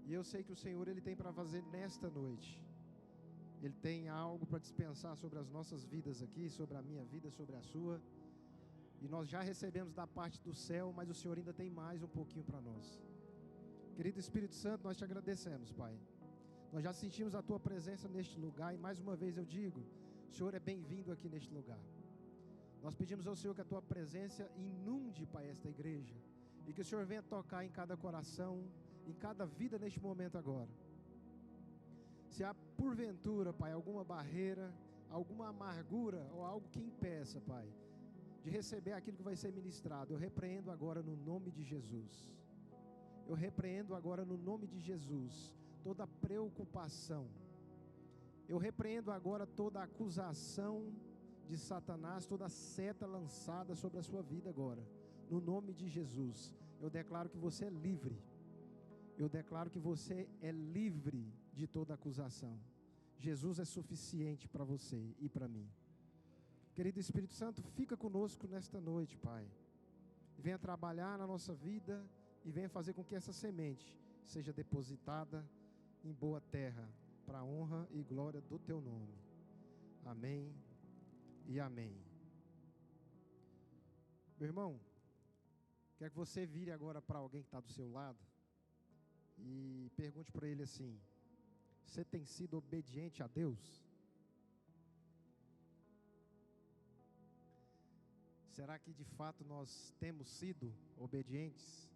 E eu sei que o Senhor, Ele tem para fazer nesta noite. Ele tem algo para dispensar sobre as nossas vidas aqui, sobre a minha vida, sobre a sua. E nós já recebemos da parte do céu, mas o Senhor ainda tem mais um pouquinho para nós. Querido Espírito Santo, nós te agradecemos, Pai. Nós já sentimos a Tua presença neste lugar e mais uma vez eu digo, o Senhor é bem-vindo aqui neste lugar. Nós pedimos ao Senhor que a Tua presença inunde, Pai, esta igreja. E que o Senhor venha tocar em cada coração, em cada vida neste momento agora. Se há porventura, Pai, alguma barreira, alguma amargura ou algo que impeça, Pai, de receber aquilo que vai ser ministrado, eu repreendo agora no nome de Jesus. Eu repreendo agora no nome de Jesus toda preocupação. Eu repreendo agora toda acusação de Satanás, toda seta lançada sobre a sua vida agora. No nome de Jesus, eu declaro que você é livre. Eu declaro que você é livre de toda acusação. Jesus é suficiente para você e para mim. Querido Espírito Santo, fica conosco nesta noite, Pai. Venha trabalhar na nossa vida e venha fazer com que essa semente seja depositada em boa terra, para a honra e glória do Teu nome. Amém e amém. Meu irmão, quero que você vire agora para alguém que está do seu lado e pergunte para ele assim: você tem sido obediente a Deus? Será que de fato nós temos sido obedientes?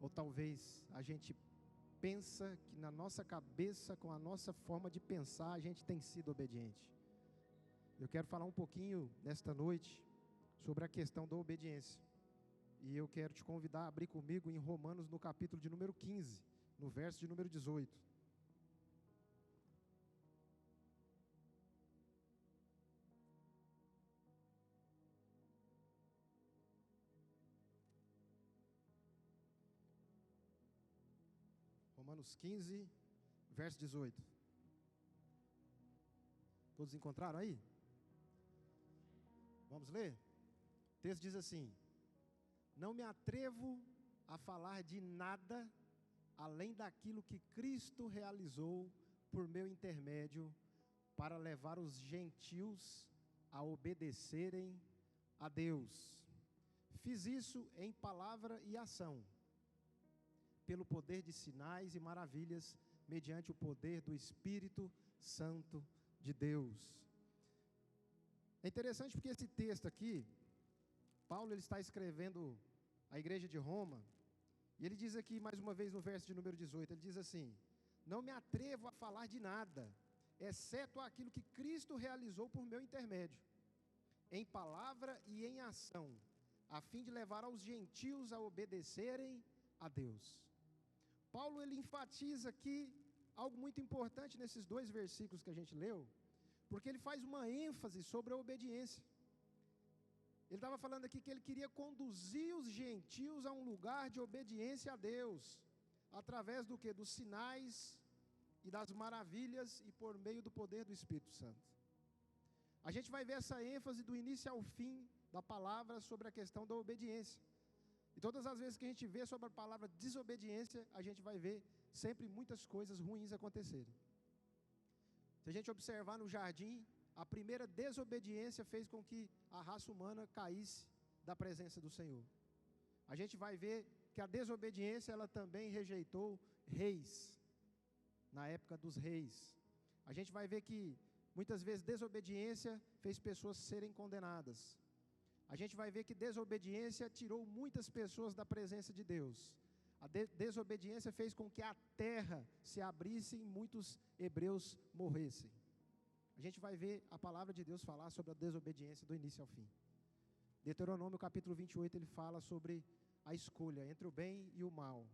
Ou talvez a gente pensa que na nossa cabeça, com a nossa forma de pensar, a gente tem sido obediente? Eu quero falar um pouquinho nesta noite sobre a questão da obediência. E eu quero te convidar a abrir comigo em Romanos, no capítulo de número 15, no verso de número 18. Romanos 15, verso 18. Todos encontraram aí? Vamos ler? O texto diz assim: não me atrevo a falar de nada além daquilo que Cristo realizou por meu intermédio para levar os gentios a obedecerem a Deus. Fiz isso em palavra e ação, pelo poder de sinais e maravilhas, mediante o poder do Espírito Santo de Deus. É interessante porque esse texto aqui, Paulo ele está escrevendo à igreja de Roma, e ele diz aqui mais uma vez no verso de número 18, ele diz assim: não me atrevo a falar de nada, exceto aquilo que Cristo realizou por meu intermédio, em palavra e em ação, a fim de levar aos gentios a obedecerem a Deus. Paulo ele enfatiza aqui algo muito importante nesses dois versículos que a gente leu, porque ele faz uma ênfase sobre a obediência. Ele estava falando aqui que ele queria conduzir os gentios a um lugar de obediência a Deus, através do que? Dos sinais e das maravilhas e por meio do poder do Espírito Santo. A gente vai ver essa ênfase do início ao fim da palavra sobre a questão da obediência. E todas as vezes que a gente vê sobre a palavra desobediência, a gente vai ver sempre muitas coisas ruins acontecerem. Se a gente observar no jardim, a primeira desobediência fez com que a raça humana caísse da presença do Senhor. A gente vai ver que a desobediência, ela também rejeitou reis, na época dos reis. A gente vai ver que muitas vezes desobediência fez pessoas serem condenadas. A gente vai ver que desobediência tirou muitas pessoas da presença de Deus. A desobediência fez com que a terra se abrisse e muitos hebreus morressem. A gente vai ver a palavra de Deus falar sobre a desobediência do início ao fim. Deuteronômio capítulo 28, ele fala sobre a escolha entre o bem e o mal,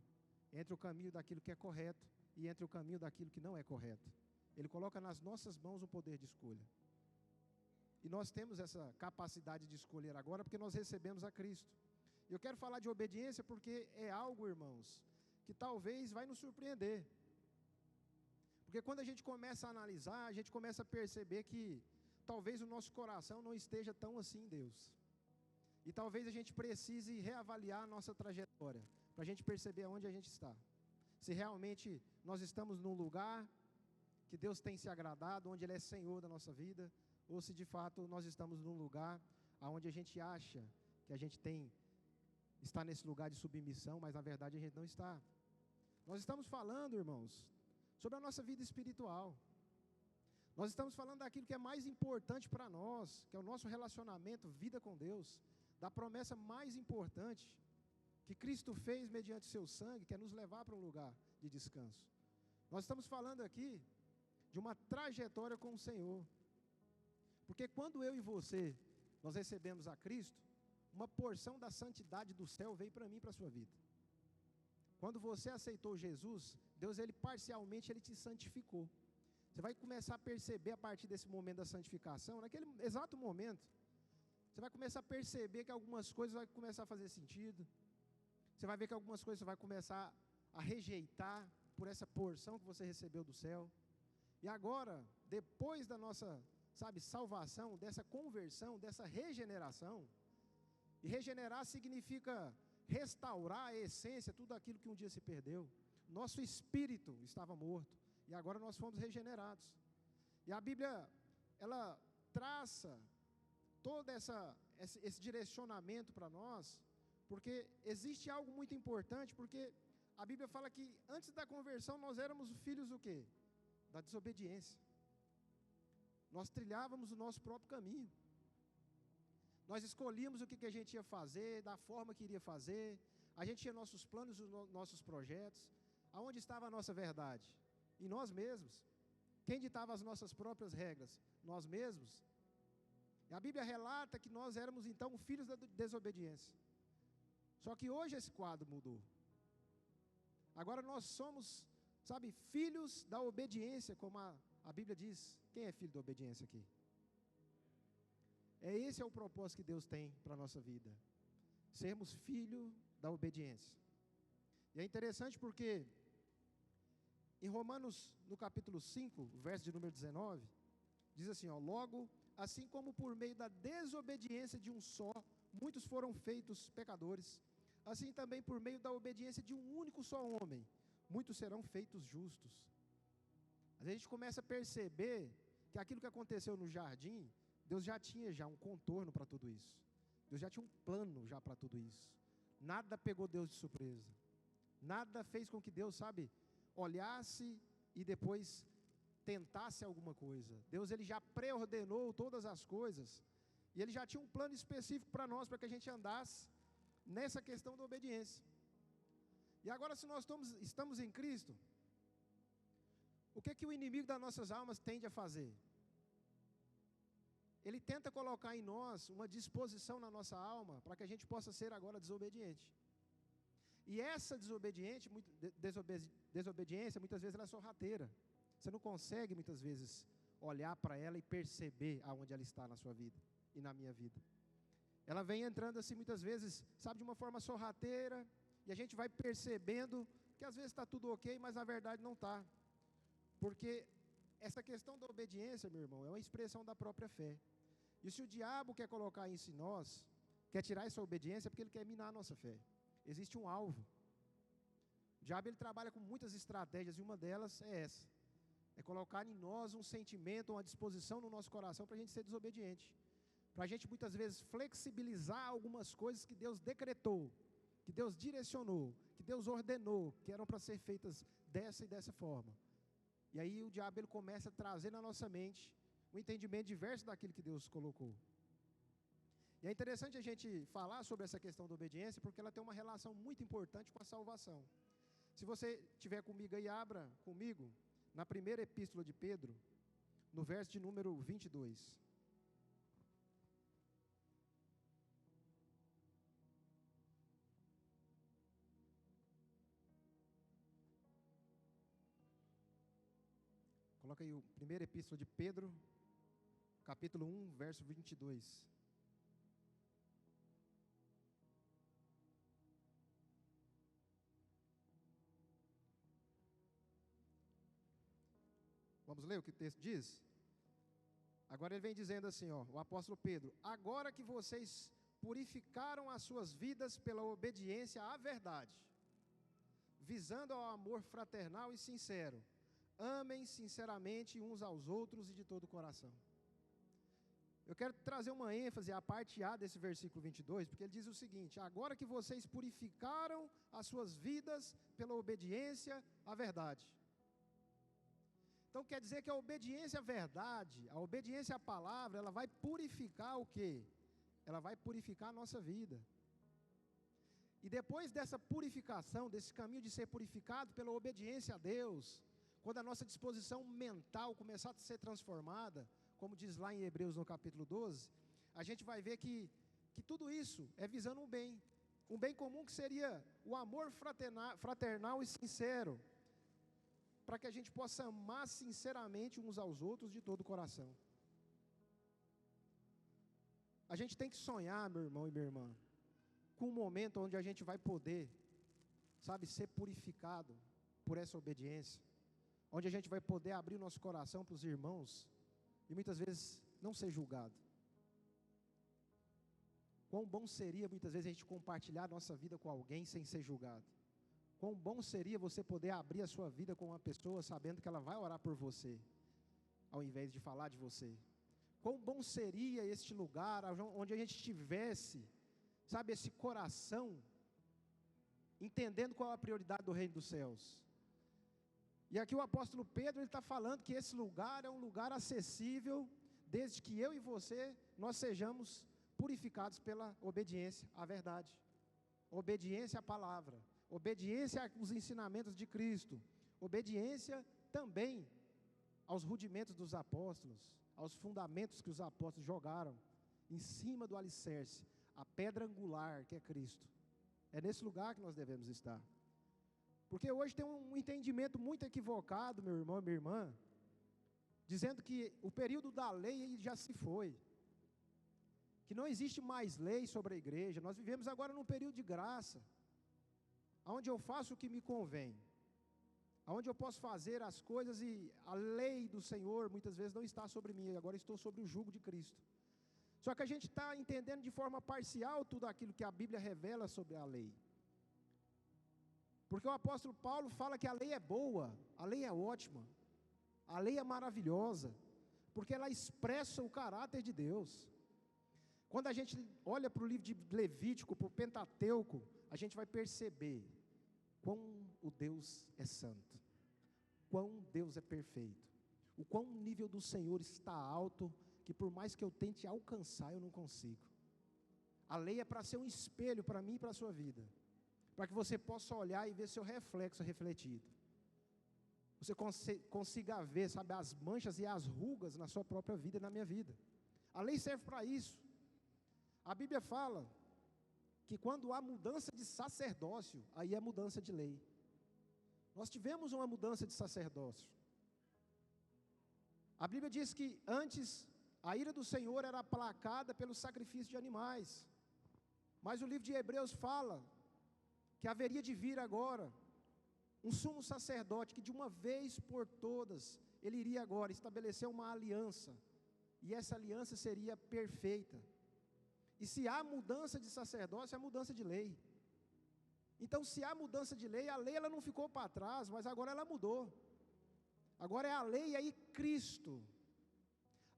entre o caminho daquilo que é correto e entre o caminho daquilo que não é correto. Ele coloca nas nossas mãos o poder de escolha. E nós temos essa capacidade de escolher agora porque nós recebemos a Cristo. Eu quero falar de obediência porque é algo, irmãos, que talvez vai nos surpreender. Porque quando a gente começa a analisar, a gente começa a perceber que talvez o nosso coração não esteja tão assim em Deus. E talvez a gente precise reavaliar a nossa trajetória, para a gente perceber aonde a gente está. se realmente nós estamos num lugar que Deus tem se agradado, onde Ele é Senhor da nossa vida, ou se de fato nós estamos num lugar onde a gente acha que a gente está nesse lugar de submissão, mas na verdade a gente não está. Nós estamos falando, irmãos, sobre a nossa vida espiritual. Nós estamos falando daquilo que é mais importante para nós, que é o nosso relacionamento, vida com Deus, da promessa mais importante que Cristo fez mediante seu sangue, que é nos levar para um lugar de descanso. Nós estamos falando aqui de uma trajetória com o Senhor. Porque quando eu e você, nós recebemos a Cristo, uma porção da santidade do céu veio para mim e para a sua vida. Quando você aceitou Jesus, Deus, Ele parcialmente, Ele te santificou. Você vai começar a perceber a partir desse momento da santificação, naquele exato momento, você vai começar a perceber que algumas coisas vão começar a fazer sentido. Você vai ver que algumas coisas você vai começar a rejeitar por essa porção que você recebeu do céu. E agora, depois da nossa, salvação, dessa conversão, dessa regeneração, e regenerar significa restaurar a essência, tudo aquilo que um dia se perdeu. Nosso espírito estava morto, e agora nós fomos regenerados. E a Bíblia, ela traça todo esse direcionamento para nós, porque existe algo muito importante, porque a Bíblia fala que antes da conversão nós éramos filhos do quê? Da desobediência. Nós trilhávamos o nosso próprio caminho. Nós escolhíamos o que a gente ia fazer, da forma que iria fazer. A gente tinha nossos planos, nossos projetos. Aonde estava a nossa verdade? Em nós mesmos. Quem ditava as nossas próprias regras? Nós mesmos. E a Bíblia relata que nós éramos então filhos da desobediência. Só que hoje esse quadro mudou. Agora nós somos, filhos da obediência, como a Bíblia diz. Quem é filho da obediência aqui? Esse é o propósito que Deus tem para a nossa vida. Sermos filho da obediência. E é interessante porque em Romanos, no capítulo 5, verso de número 19, diz assim, logo, assim como por meio da desobediência de um só, muitos foram feitos pecadores, assim também por meio da obediência de um único só homem, muitos serão feitos justos. A gente começa a perceber que aquilo que aconteceu no jardim, Deus já tinha um contorno para tudo isso. Deus já tinha um plano já para tudo isso. Nada pegou Deus de surpresa. Nada fez com que Deus, olhasse e depois tentasse alguma coisa. Deus, Ele já pré-ordenou todas as coisas. E Ele já tinha um plano específico para nós, para que a gente andasse nessa questão da obediência. E agora, se nós estamos em Cristo, o que o inimigo das nossas almas tende a fazer? Ele tenta colocar em nós uma disposição na nossa alma para que a gente possa ser agora desobediente. E essa desobediência, muitas vezes ela é sorrateira. Você não consegue, muitas vezes, olhar para ela e perceber aonde ela está na sua vida e na minha vida. Ela vem entrando assim, muitas vezes, de uma forma sorrateira, e a gente vai percebendo que às vezes está tudo ok, mas na verdade não está. Porque essa questão da obediência, meu irmão, é uma expressão da própria fé. E se o diabo quer colocar isso em nós, quer tirar essa obediência, é porque ele quer minar a nossa fé. Existe um alvo. O diabo, ele trabalha com muitas estratégias, e uma delas é essa. É colocar em nós um sentimento, uma disposição no nosso coração para a gente ser desobediente. Para a gente muitas vezes flexibilizar algumas coisas que Deus decretou, que Deus direcionou, que Deus ordenou, que eram para ser feitas dessa e dessa forma. E aí o diabo, ele começa a trazer na nossa mente um entendimento diverso daquilo que Deus colocou. E é interessante a gente falar sobre essa questão da obediência, porque ela tem uma relação muito importante com a salvação. Se você estiver comigo aí, abra comigo na primeira epístola de Pedro, no verso de número 22. Coloca aí a primeira epístola de Pedro, capítulo 1, verso 22. Vamos ler o que o texto diz? Agora ele vem dizendo assim, o apóstolo Pedro: agora que vocês purificaram as suas vidas pela obediência à verdade, visando ao amor fraternal e sincero. Amem sinceramente uns aos outros e de todo o coração. Eu quero trazer uma ênfase à parte A desse versículo 22, porque ele diz o seguinte: agora que vocês purificaram as suas vidas pela obediência à verdade. Então quer dizer que a obediência à verdade, a obediência à palavra, ela vai purificar o quê? Ela vai purificar a nossa vida. E depois dessa purificação, desse caminho de ser purificado pela obediência a Deus, quando a nossa disposição mental começar a ser transformada, como diz lá em Hebreus no capítulo 12, a gente vai ver que tudo isso é visando um bem comum, que seria o amor fraternal e sincero, para que a gente possa amar sinceramente uns aos outros de todo o coração. A gente tem que sonhar, meu irmão e minha irmã, com um momento onde a gente vai poder, sabe, ser purificado por essa obediência, onde a gente vai poder abrir o nosso coração para os irmãos e muitas vezes não ser julgado. Quão bom seria muitas vezes a gente compartilhar a nossa vida com alguém sem ser julgado. Quão bom seria você poder abrir a sua vida com uma pessoa sabendo que ela vai orar por você, ao invés de falar de você. Quão bom seria este lugar onde a gente tivesse, sabe, esse coração, entendendo qual é a prioridade do reino dos céus. E aqui o apóstolo Pedro, ele está falando que esse lugar é um lugar acessível, desde que eu e você, nós sejamos purificados pela obediência à verdade, obediência à palavra, obediência aos ensinamentos de Cristo, obediência também aos rudimentos dos apóstolos, aos fundamentos que os apóstolos jogaram em cima do alicerce, a pedra angular que é Cristo. É nesse lugar que nós devemos estar. Porque hoje tem um entendimento muito equivocado, meu irmão e minha irmã, dizendo que o período da lei já se foi, que não existe mais lei sobre a igreja. Nós vivemos agora num período de graça, onde eu faço o que me convém, onde eu posso fazer as coisas e a lei do Senhor muitas vezes não está sobre mim, agora estou sobre o jugo de Cristo. Só que a gente está entendendo de forma parcial tudo aquilo que a Bíblia revela sobre a lei. Porque o apóstolo Paulo fala que a lei é boa, a lei é ótima, a lei é maravilhosa, porque ela expressa o caráter de Deus. Quando a gente olha para o livro de Levítico, para o Pentateuco, a gente vai perceber quão o Deus é santo, quão Deus é perfeito, o quão o nível do Senhor está alto, que por mais que eu tente alcançar, eu não consigo. A lei é para ser um espelho para mim e para a sua vida, para que você possa olhar e ver seu reflexo refletido. Você consiga ver, sabe, as manchas e as rugas na sua própria vida e na minha vida. A lei serve para isso. A Bíblia fala que quando há mudança de sacerdócio, aí é mudança de lei. Nós tivemos uma mudança de sacerdócio. A Bíblia diz que antes a ira do Senhor era aplacada pelo sacrifício de animais. Mas o livro de Hebreus fala que haveria de vir agora um sumo sacerdote que de uma vez por todas, ele iria agora estabelecer uma aliança. E essa aliança seria perfeita. E se há mudança de sacerdócio, há mudança de lei. Então, se há mudança de lei, a lei ela não ficou para trás, mas agora ela mudou. Agora é a lei e aí Cristo.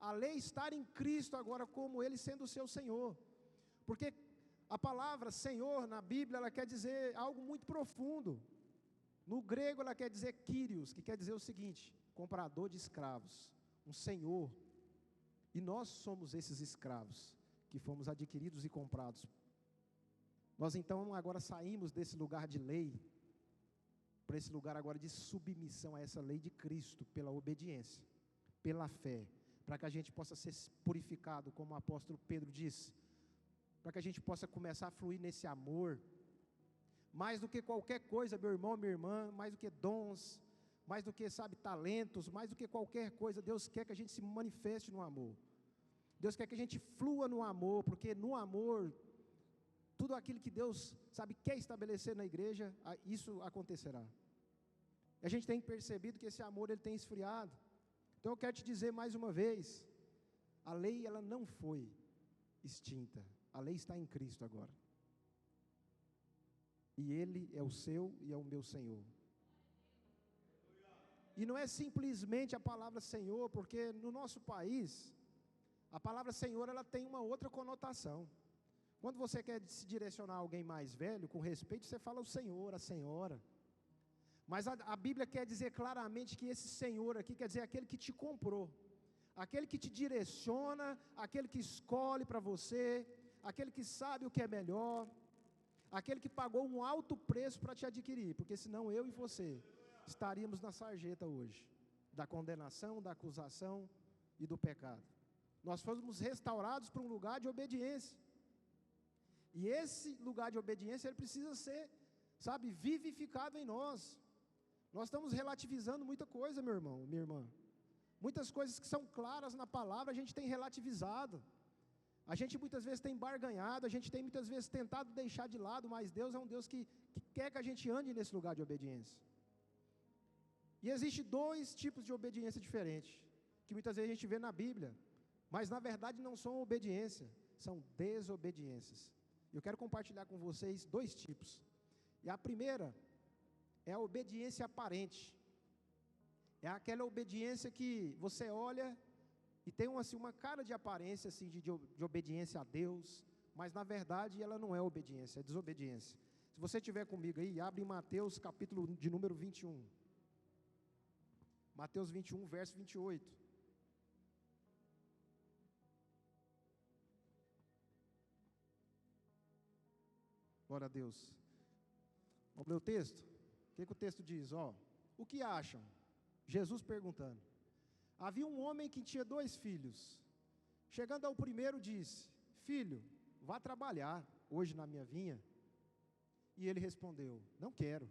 A lei estar em Cristo agora como Ele sendo o seu Senhor. Porque a palavra Senhor na Bíblia, ela quer dizer algo muito profundo. No grego ela quer dizer Kyrios, que quer dizer o seguinte: comprador de escravos, um senhor. E nós somos esses escravos, que fomos adquiridos e comprados. Nós então agora saímos desse lugar de lei, para esse lugar agora de submissão a essa lei de Cristo, pela obediência, pela fé, para que a gente possa ser purificado, como o apóstolo Pedro disse, para que a gente possa começar a fluir nesse amor, mais do que qualquer coisa, meu irmão, minha irmã, mais do que dons, mais do que, sabe, talentos, mais do que qualquer coisa, Deus quer que a gente se manifeste no amor. Deus quer que a gente flua no amor, porque no amor, tudo aquilo que Deus, sabe, quer estabelecer na igreja, isso acontecerá. E a gente tem percebido que esse amor, ele tem esfriado. Então eu quero te dizer mais uma vez, a lei, ela não foi extinta, a lei está em Cristo agora. e Ele é o seu e é o meu Senhor. E não é simplesmente a palavra Senhor, porque no nosso país, a palavra Senhor ela tem uma outra conotação. Quando você quer se direcionar a alguém mais velho, com respeito, você fala o Senhor, a Senhora. Mas a Bíblia quer dizer claramente que esse Senhor aqui quer dizer aquele que te comprou, aquele que te direciona, aquele que escolhe para você, aquele que sabe o que é melhor, aquele que pagou um alto preço para te adquirir, porque senão eu e você estaríamos na sarjeta hoje, da condenação, da acusação e do pecado. Nós fomos restaurados para um lugar de obediência, e esse lugar de obediência, ele precisa ser, sabe, vivificado em nós. Nós estamos relativizando muita coisa, meu irmão, minha irmã. Muitas coisas que são claras na palavra, a gente tem relativizado. A gente muitas vezes tem barganhado, a gente tem muitas vezes tentado deixar de lado, mas Deus é um Deus que quer que a gente ande nesse lugar de obediência. E existem dois tipos de obediência diferentes, que muitas vezes a gente vê na Bíblia, mas na verdade não são obediência, são desobediências. Eu quero compartilhar com vocês dois tipos. E a primeira é a obediência aparente. É aquela obediência que você olha e tem uma cara de aparência assim, de obediência a Deus, mas na verdade ela não é obediência, é desobediência. Se você estiver comigo aí, abre em Mateus capítulo de número 21. Mateus 21, verso 28. Glória a Deus. Vamos ler o texto? O que o texto diz? O que acham? Jesus perguntando. Havia um homem que tinha 2 filhos. Chegando ao primeiro, disse: Filho, vá trabalhar hoje na minha vinha. E ele respondeu: Não quero.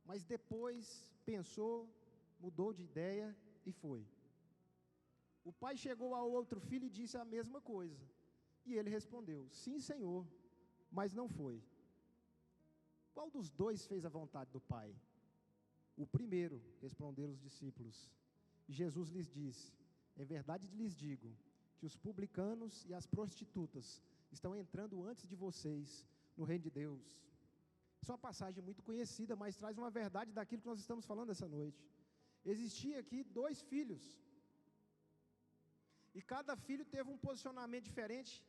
Mas depois pensou, mudou de ideia e foi. O pai chegou ao outro filho e disse a mesma coisa. E ele respondeu: Sim, Senhor, mas não foi. Qual dos 2 fez a vontade do pai? O primeiro, responderam os discípulos. E Jesus lhes disse: Em verdade lhes digo, que os publicanos e as prostitutas estão entrando antes de vocês no reino de Deus. Isso é uma passagem muito conhecida, mas traz uma verdade daquilo que nós estamos falando essa noite. Existia aqui 2 filhos, e cada filho teve um posicionamento diferente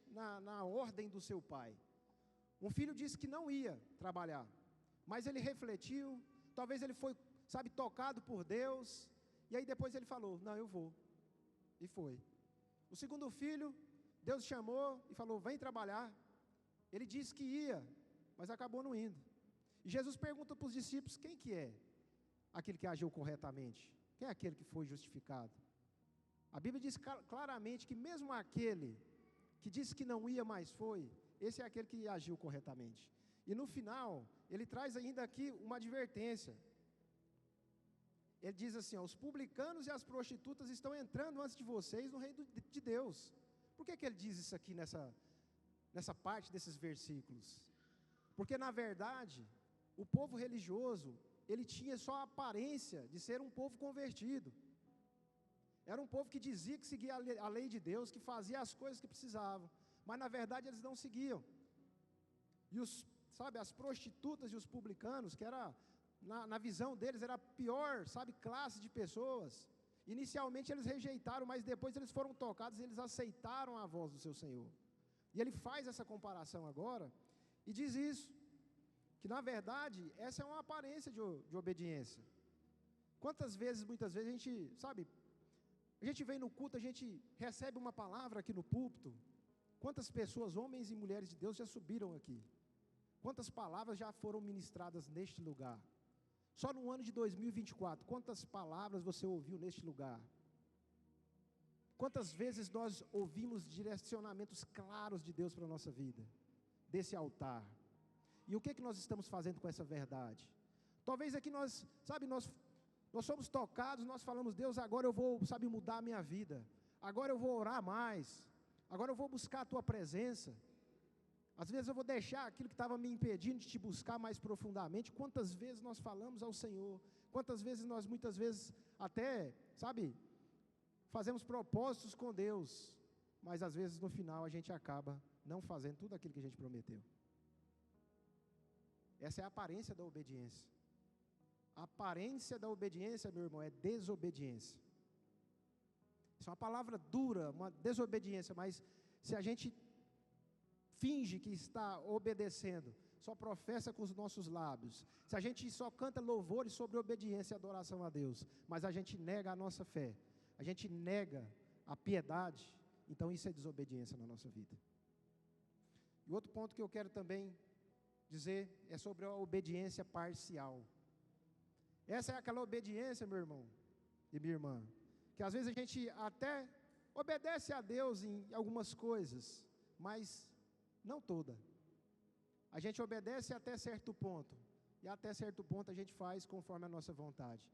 na ordem do seu pai. Um filho disse que não ia trabalhar, mas ele refletiu, talvez ele foi, tocado por Deus, e aí depois ele falou: Não, eu vou, e foi. O segundo filho, Deus chamou e falou: Vem trabalhar. Ele disse que ia, mas acabou não indo. E Jesus pergunta para os discípulos: Quem que é aquele que agiu corretamente? Quem é aquele que foi justificado? A Bíblia diz claramente que mesmo aquele que disse que não ia, mas foi, esse é aquele que agiu corretamente. E no final, ele traz ainda aqui uma advertência. Ele diz assim: Os publicanos e as prostitutas estão entrando antes de vocês no reino de Deus. Por que ele diz isso aqui nessa parte desses versículos? Porque na verdade, o povo religioso, ele tinha só a aparência de ser um povo convertido. Era um povo que dizia que seguia a lei de Deus, que fazia as coisas que precisavam, mas na verdade eles não seguiam. E as prostitutas e os publicanos, que era, na visão deles, era a pior, classe de pessoas. Inicialmente eles rejeitaram, mas depois eles foram tocados e eles aceitaram a voz do seu Senhor. E ele faz essa comparação agora, e diz isso, que na verdade, essa é uma aparência de obediência. Muitas vezes a gente vem no culto, a gente recebe uma palavra aqui no púlpito. Quantas pessoas, homens e mulheres de Deus, já subiram aqui? Quantas palavras já foram ministradas neste lugar? Só no ano de 2024, quantas palavras você ouviu neste lugar? Quantas vezes nós ouvimos direcionamentos claros de Deus para a nossa vida? Desse altar. E o que nós estamos fazendo com essa verdade? Talvez aqui nós somos tocados, nós falamos: Deus, agora eu vou, mudar a minha vida. Agora eu vou orar mais. Agora eu vou buscar a Tua presença. Às vezes eu vou deixar aquilo que estava me impedindo de Te buscar mais profundamente. Quantas vezes nós falamos ao Senhor? Quantas vezes nós, muitas vezes, até, fazemos propósitos com Deus, mas às vezes no final a gente acaba não fazendo tudo aquilo que a gente prometeu. Essa é a aparência da obediência. A aparência da obediência, meu irmão, é desobediência. Isso é uma palavra dura, uma desobediência, mas se a gente finge que está obedecendo, só professa com os nossos lábios, se a gente só canta louvores sobre obediência e adoração a Deus, mas a gente nega a nossa fé, a gente nega a piedade, então isso é desobediência na nossa vida. E outro ponto que eu quero também dizer é sobre a obediência parcial. Essa é aquela obediência, meu irmão e minha irmã, que às vezes a gente até obedece a Deus em algumas coisas, mas não toda. A gente obedece até certo ponto, e até certo ponto a gente faz conforme a nossa vontade.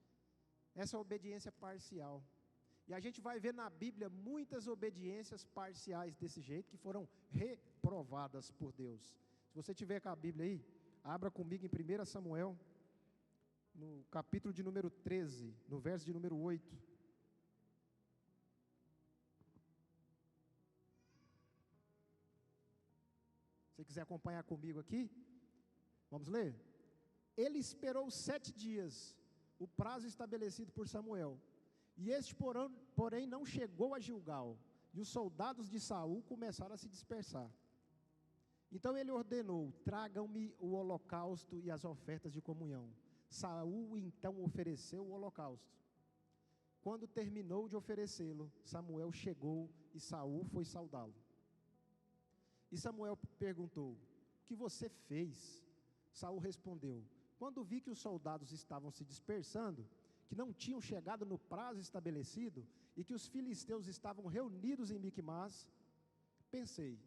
Essa é a obediência parcial. E a gente vai ver na Bíblia muitas obediências parciais desse jeito, que foram reprovadas por Deus. Se você tiver com a Bíblia aí, abra comigo em 1 Samuel, no capítulo de número 13, no verso de número 8. Se você quiser acompanhar comigo aqui, vamos ler? Ele esperou 7 dias, o prazo estabelecido por Samuel, e este porém não chegou a Gilgal, e os soldados de Saul começaram a se dispersar. Então ele ordenou: tragam-me o holocausto e as ofertas de comunhão. Saul então ofereceu o holocausto. Quando terminou de oferecê-lo, Samuel chegou e Saul foi saudá-lo. E Samuel perguntou: o que você fez? Saul respondeu: quando vi que os soldados estavam se dispersando, que não tinham chegado no prazo estabelecido e que os filisteus estavam reunidos em Miquimás, pensei: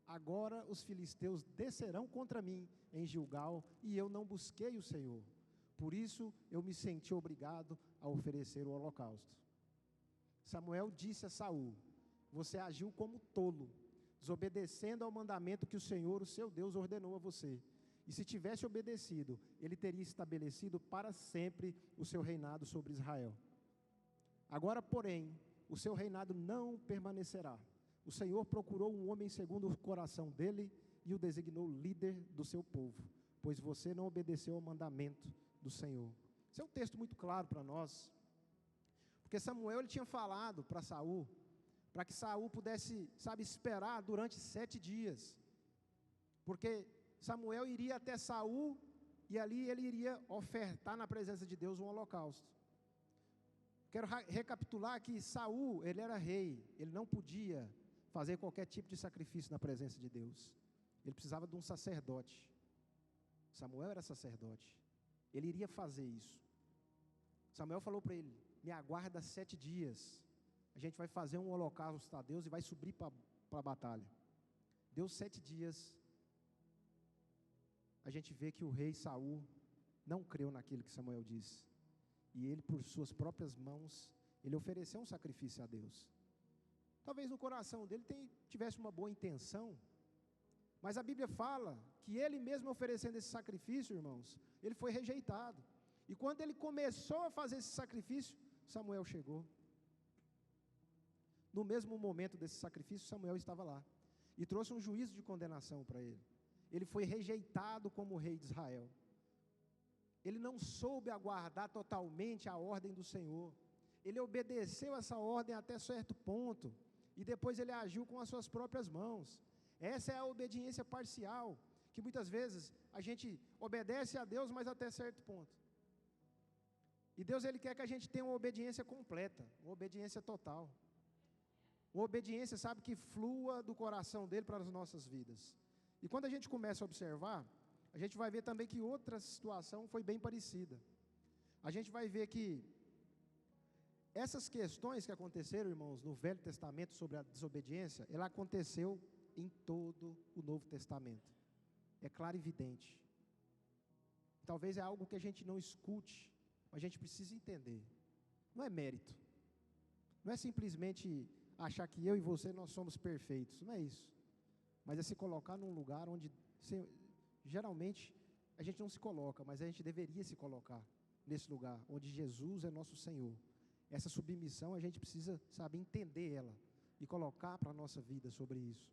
agora os filisteus descerão contra mim em Gilgal e eu não busquei o Senhor. Por isso eu me senti obrigado a oferecer o holocausto. Samuel disse a Saul: você agiu como tolo, desobedecendo ao mandamento que o Senhor, o seu Deus, ordenou a você. E se tivesse obedecido, ele teria estabelecido para sempre o seu reinado sobre Israel. Agora, porém, o seu reinado não permanecerá. O Senhor procurou um homem segundo o coração dele e o designou líder do seu povo, pois você não obedeceu ao mandamento do Senhor. Esse é um texto muito claro para nós, porque Samuel ele tinha falado para Saul, para que Saul pudesse, esperar durante 7 dias, porque Samuel iria até Saul e ali ele iria ofertar na presença de Deus um holocausto. Quero recapitular que Saul, ele era rei, ele não podia fazer qualquer tipo de sacrifício na presença de Deus. Ele precisava de um sacerdote. Samuel era sacerdote. Ele iria fazer isso. Samuel falou para ele: me aguarda 7 dias. A gente vai fazer um holocausto a Deus e vai subir para a batalha. Deu 7 dias. A gente vê que o rei Saul não creu naquilo que Samuel disse. E ele, por suas próprias mãos, ele ofereceu um sacrifício a Deus. Talvez no coração dele tivesse uma boa intenção, mas a Bíblia fala que ele mesmo oferecendo esse sacrifício, irmãos, ele foi rejeitado. E quando ele começou a fazer esse sacrifício, Samuel chegou. No mesmo momento desse sacrifício, Samuel estava lá e trouxe um juízo de condenação para ele. Ele foi rejeitado como rei de Israel. Ele não soube aguardar totalmente a ordem do Senhor. Ele obedeceu essa ordem até certo ponto, e depois ele agiu com as suas próprias mãos. Essa é a obediência parcial, que muitas vezes a gente obedece a Deus, mas até certo ponto. E Deus ele quer que a gente tenha uma obediência completa, uma obediência total. Uma obediência, que flua do coração dele para as nossas vidas. E quando a gente começa a observar, a gente vai ver também que outra situação foi bem parecida. A gente vai ver que essas questões que aconteceram, irmãos, no Velho Testamento sobre a desobediência, ela aconteceu em todo o Novo Testamento. É claro e evidente. Talvez é algo que a gente não escute, mas a gente precisa entender. Não é mérito. Não é simplesmente achar que eu e você nós somos perfeitos. Não é isso. Mas é se colocar num lugar onde geralmente a gente não se coloca, mas a gente deveria se colocar nesse lugar, onde Jesus é nosso Senhor. Essa submissão a gente precisa, entender ela e colocar para a nossa vida sobre isso.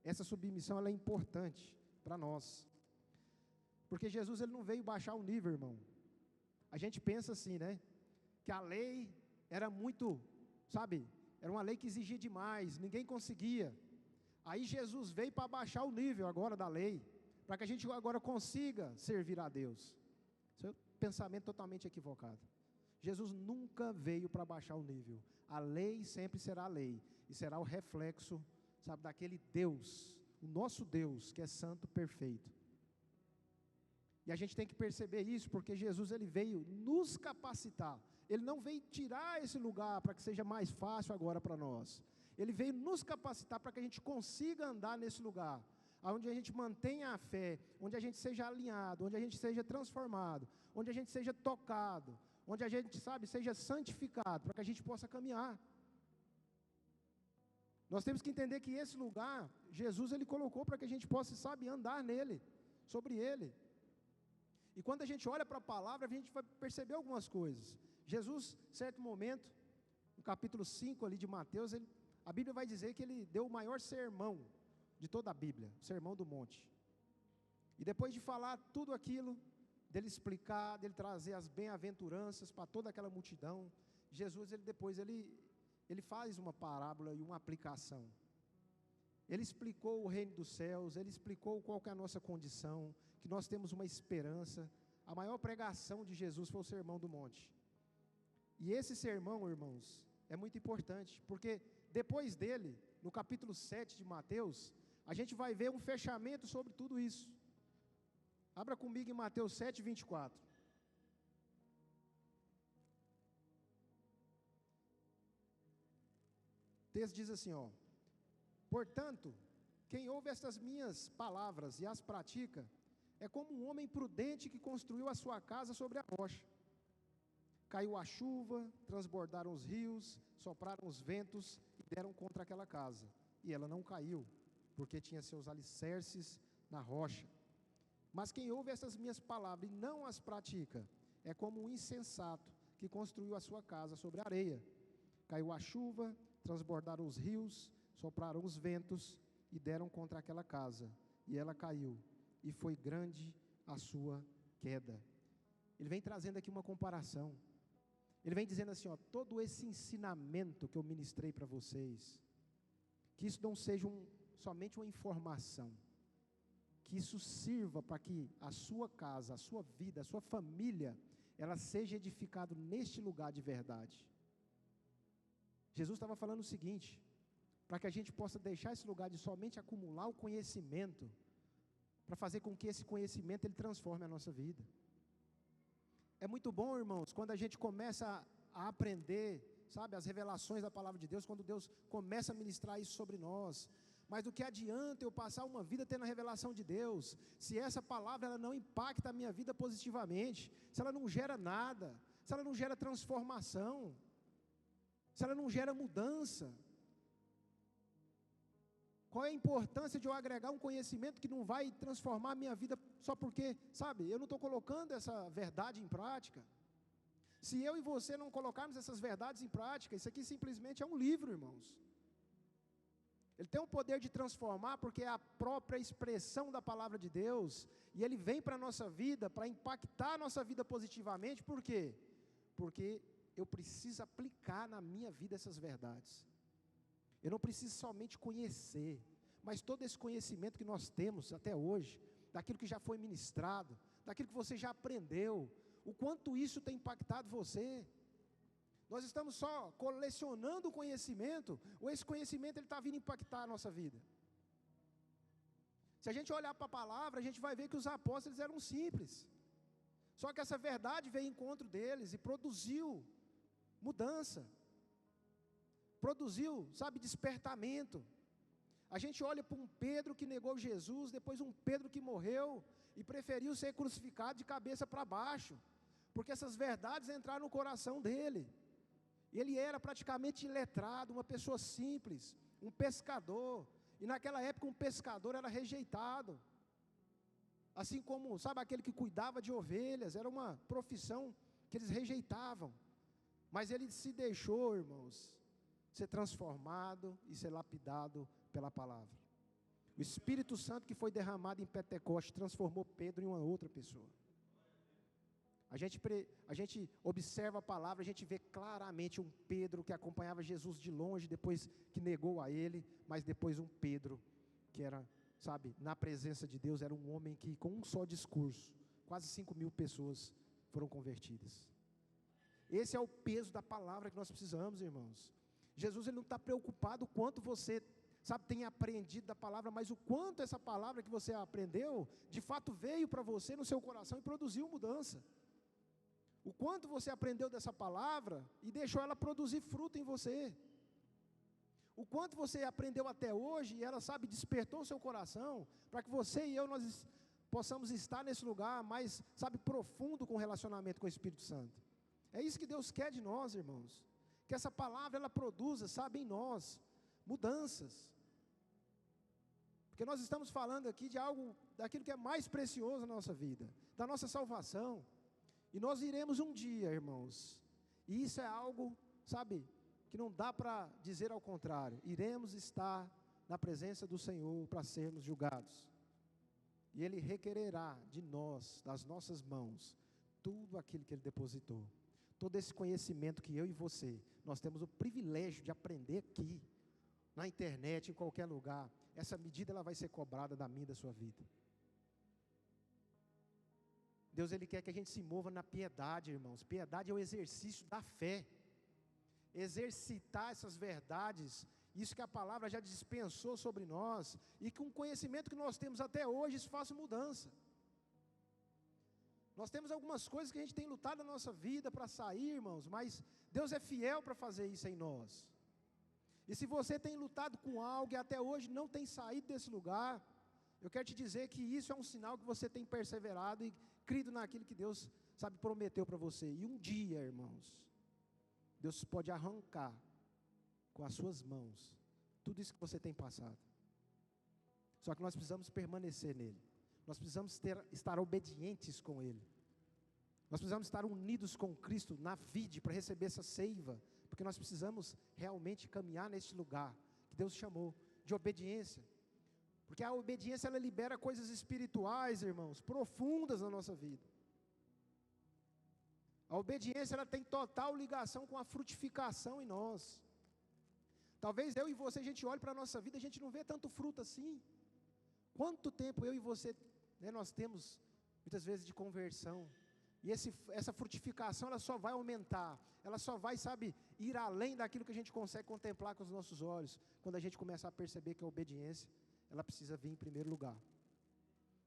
Essa submissão ela é importante para nós. Porque Jesus ele não veio baixar o nível, irmão. A gente pensa assim, né? Que a lei era muito, sabe? Era uma lei que exigia demais, ninguém conseguia. Aí Jesus veio para baixar o nível agora da lei, para que a gente agora consiga servir a Deus. Isso é um pensamento totalmente equivocado. Jesus nunca veio para baixar o nível. A lei sempre será lei, e será o reflexo, sabe, daquele Deus, o nosso Deus, que é santo, perfeito. E a gente tem que perceber isso, porque Jesus ele veio nos capacitar. Ele não veio tirar esse lugar para que seja mais fácil agora para nós. Ele veio nos capacitar para que a gente consiga andar nesse lugar, onde a gente mantenha a fé, onde a gente seja alinhado, onde a gente seja transformado, onde a gente seja tocado, onde a gente, sabe, seja santificado, para que a gente possa caminhar. Nós temos que entender que esse lugar, Jesus ele colocou para que a gente possa, sabe, andar nele, sobre ele. E quando a gente olha para a palavra, a gente vai perceber algumas coisas. Jesus, certo momento, no capítulo 5 ali de Mateus, a Bíblia vai dizer que ele deu o maior sermão de toda a Bíblia, o Sermão do Monte. E depois de falar tudo aquilo, dele explicar, dele trazer as bem-aventuranças para toda aquela multidão, Jesus, ele faz uma parábola e uma aplicação. Ele explicou o reino dos céus, ele explicou qual que é a nossa condição, que nós temos uma esperança. A maior pregação de Jesus foi o Sermão do Monte. E esse sermão, irmãos, é muito importante, porque depois dele, no capítulo 7 de Mateus, a gente vai ver um fechamento sobre tudo isso. Abra comigo em Mateus 7, 24. O texto diz assim, ó: portanto, quem ouve estas minhas palavras e as pratica, é como um homem prudente que construiu a sua casa sobre a rocha. Caiu a chuva, transbordaram os rios, sopraram os ventos e deram contra aquela casa. E ela não caiu, porque tinha seus alicerces na rocha. Mas quem ouve essas minhas palavras e não as pratica, é como um insensato que construiu a sua casa sobre a areia. Caiu a chuva, transbordaram os rios, sopraram os ventos e deram contra aquela casa. E ela caiu, e foi grande a sua queda. Ele vem trazendo aqui uma comparação. Ele vem dizendo assim, ó: todo esse ensinamento que eu ministrei para vocês, que isso não seja somente uma informação, que isso sirva para que a sua casa, a sua vida, a sua família, ela seja edificada neste lugar de verdade. Jesus estava falando o seguinte: para que a gente possa deixar esse lugar de somente acumular o conhecimento, para fazer com que esse conhecimento ele transforme a nossa vida. É muito bom, irmãos, quando a gente começa a aprender, sabe, as revelações da palavra de Deus, quando Deus começa a ministrar isso sobre nós. Mas do que adianta eu passar uma vida tendo a revelação de Deus, se essa palavra ela não impacta a minha vida positivamente, se ela não gera nada, se ela não gera transformação, se ela não gera mudança? Qual é a importância de eu agregar um conhecimento que não vai transformar a minha vida só porque, sabe, eu não estou colocando essa verdade em prática? Se eu e você não colocarmos essas verdades em prática, isso aqui simplesmente é um livro, irmãos. Ele tem o poder de transformar porque é a própria expressão da palavra de Deus, e ele vem para a nossa vida, para impactar a nossa vida positivamente. Por quê? Porque eu preciso aplicar na minha vida essas verdades. Eu não preciso somente conhecer, mas todo esse conhecimento que nós temos até hoje, daquilo que já foi ministrado, daquilo que você já aprendeu, o quanto isso tem impactado você. Nós estamos só colecionando conhecimento, ou esse conhecimento está vindo impactar a nossa vida? Se a gente olhar para a palavra, a gente vai ver que os apóstolos eram simples, só que essa verdade veio ao encontro deles e produziu mudança, produziu, sabe, despertamento. A gente olha para um Pedro que negou Jesus, depois um Pedro que morreu e preferiu ser crucificado de cabeça para baixo, porque essas verdades entraram no coração dele. Ele era praticamente iletrado, uma pessoa simples, um pescador, e naquela época um pescador era rejeitado, assim como, sabe, aquele que cuidava de ovelhas, era uma profissão que eles rejeitavam, mas ele se deixou, irmãos, ser transformado e ser lapidado pela palavra. O Espírito Santo que foi derramado em Pentecoste transformou Pedro em uma outra pessoa. A gente observa a palavra, a gente vê claramente um Pedro que acompanhava Jesus de longe, depois que negou a ele, mas depois um Pedro que era, sabe, na presença de Deus, era um homem que com um só discurso, quase 5.000 pessoas foram convertidas. Esse é o peso da palavra que nós precisamos, irmãos. Jesus ele não está preocupado quanto você, sabe, tem aprendido da palavra, mas o quanto essa palavra que você aprendeu, de fato veio para você no seu coração e produziu mudança. O quanto você aprendeu dessa palavra e deixou ela produzir fruto em você. O quanto você aprendeu até hoje e ela, sabe, despertou o seu coração, para que você e eu, nós possamos estar nesse lugar mais, sabe, profundo com o relacionamento com o Espírito Santo. É isso que Deus quer de nós, irmãos. Que essa palavra, ela produza, sabe, em nós, mudanças. Porque nós estamos falando aqui de algo, daquilo que é mais precioso na nossa vida, da nossa salvação. E nós iremos um dia, irmãos, e isso é algo, sabe, que não dá para dizer ao contrário. Iremos estar na presença do Senhor para sermos julgados. E Ele requererá de nós, das nossas mãos, tudo aquilo que Ele depositou. Todo esse conhecimento que eu e você, nós temos o privilégio de aprender aqui, na internet, em qualquer lugar. Essa medida ela vai ser cobrada da minha e da sua vida. Deus ele quer que a gente se mova na piedade, irmãos. Piedade é o exercício da fé. Exercitar essas verdades, isso que a palavra já dispensou sobre nós, e com o conhecimento que nós temos até hoje, isso faça mudança. Nós temos algumas coisas que a gente tem lutado na nossa vida para sair, irmãos, mas Deus é fiel para fazer isso em nós. E se você tem lutado com algo e até hoje não tem saído desse lugar, eu quero te dizer que isso é um sinal que você tem perseverado e crido naquilo que Deus, sabe, prometeu para você. E um dia, irmãos, Deus pode arrancar com as suas mãos tudo isso que você tem passado. Só que nós precisamos permanecer nele. Nós precisamos estar obedientes com Ele. Nós precisamos estar unidos com Cristo na vide para receber essa seiva, porque nós precisamos realmente caminhar neste lugar que Deus chamou de obediência. Porque a obediência ela libera coisas espirituais, irmãos, profundas na nossa vida. A obediência ela tem total ligação com a frutificação em nós. Talvez eu e você, a gente olhe para a nossa vida, a gente não vê tanto fruto assim. Quanto tempo eu e você, nós temos, muitas vezes, de conversão. E essa frutificação, ela só vai aumentar. Ela só vai, sabe, ir além daquilo que a gente consegue contemplar com os nossos olhos. Quando a gente começa a perceber que a obediência, ela precisa vir em primeiro lugar.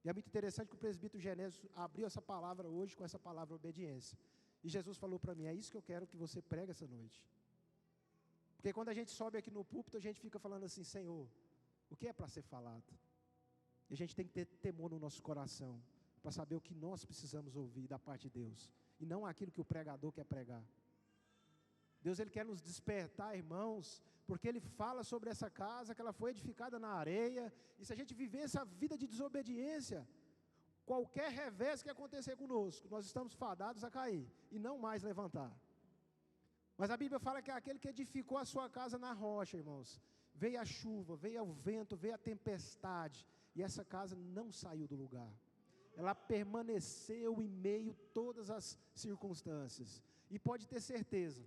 E é muito interessante que o presbítero Genésio abriu essa palavra hoje com essa palavra obediência. E Jesus falou para mim, é isso que eu quero que você pregue essa noite. Porque quando a gente sobe aqui no púlpito, a gente fica falando assim, Senhor, o que é para ser falado? E a gente tem que ter temor no nosso coração, para saber o que nós precisamos ouvir da parte de Deus, e não aquilo que o pregador quer pregar. Deus ele quer nos despertar, irmãos, porque Ele fala sobre essa casa, que ela foi edificada na areia, e se a gente viver essa vida de desobediência, qualquer revés que acontecer conosco, nós estamos fadados a cair, e não mais levantar. Mas a Bíblia fala que é aquele que edificou a sua casa na rocha, irmãos, veio a chuva, veio o vento, veio a tempestade, e essa casa não saiu do lugar. Ela permaneceu em meio a todas as circunstâncias. E pode ter certeza,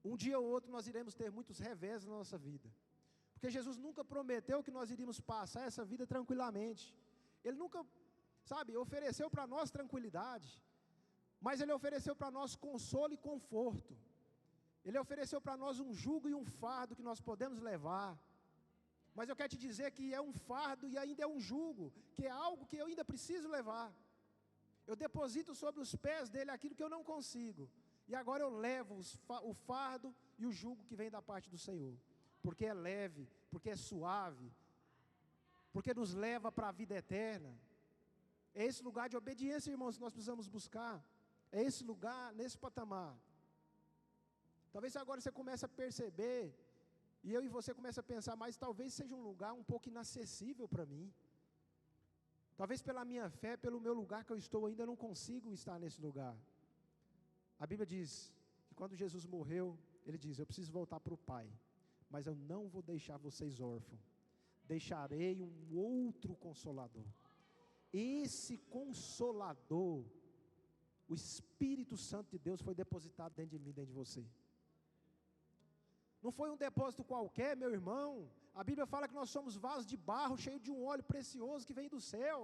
um dia ou outro nós iremos ter muitos revés na nossa vida. Porque Jesus nunca prometeu que nós iríamos passar essa vida tranquilamente. Ele nunca, sabe, ofereceu para nós tranquilidade. Mas Ele ofereceu para nós consolo e conforto. Ele ofereceu para nós um jugo e um fardo que nós podemos levar. Mas eu quero te dizer que é um fardo e ainda é um jugo, que é algo que eu ainda preciso levar. Eu deposito sobre os pés dele aquilo que eu não consigo. E agora eu levo o fardo e o jugo que vem da parte do Senhor. Porque é leve, porque é suave, porque nos leva para a vida eterna. É esse lugar de obediência, irmãos, que nós precisamos buscar. É esse lugar, nesse patamar. Talvez agora você comece a perceber, e eu e você comece a pensar, mas talvez seja um lugar um pouco inacessível para mim. Talvez pela minha fé, pelo meu lugar que eu estou, ainda não consigo estar nesse lugar. A Bíblia diz que quando Jesus morreu, Ele diz, eu preciso voltar para o Pai, mas eu não vou deixar vocês órfãos. deixarei um outro Consolador. Esse Consolador, o Espírito Santo de Deus foi depositado dentro de mim, dentro de você. Não foi um depósito qualquer, meu irmão. A Bíblia fala que nós somos vasos de barro, cheio de um óleo precioso que vem do céu.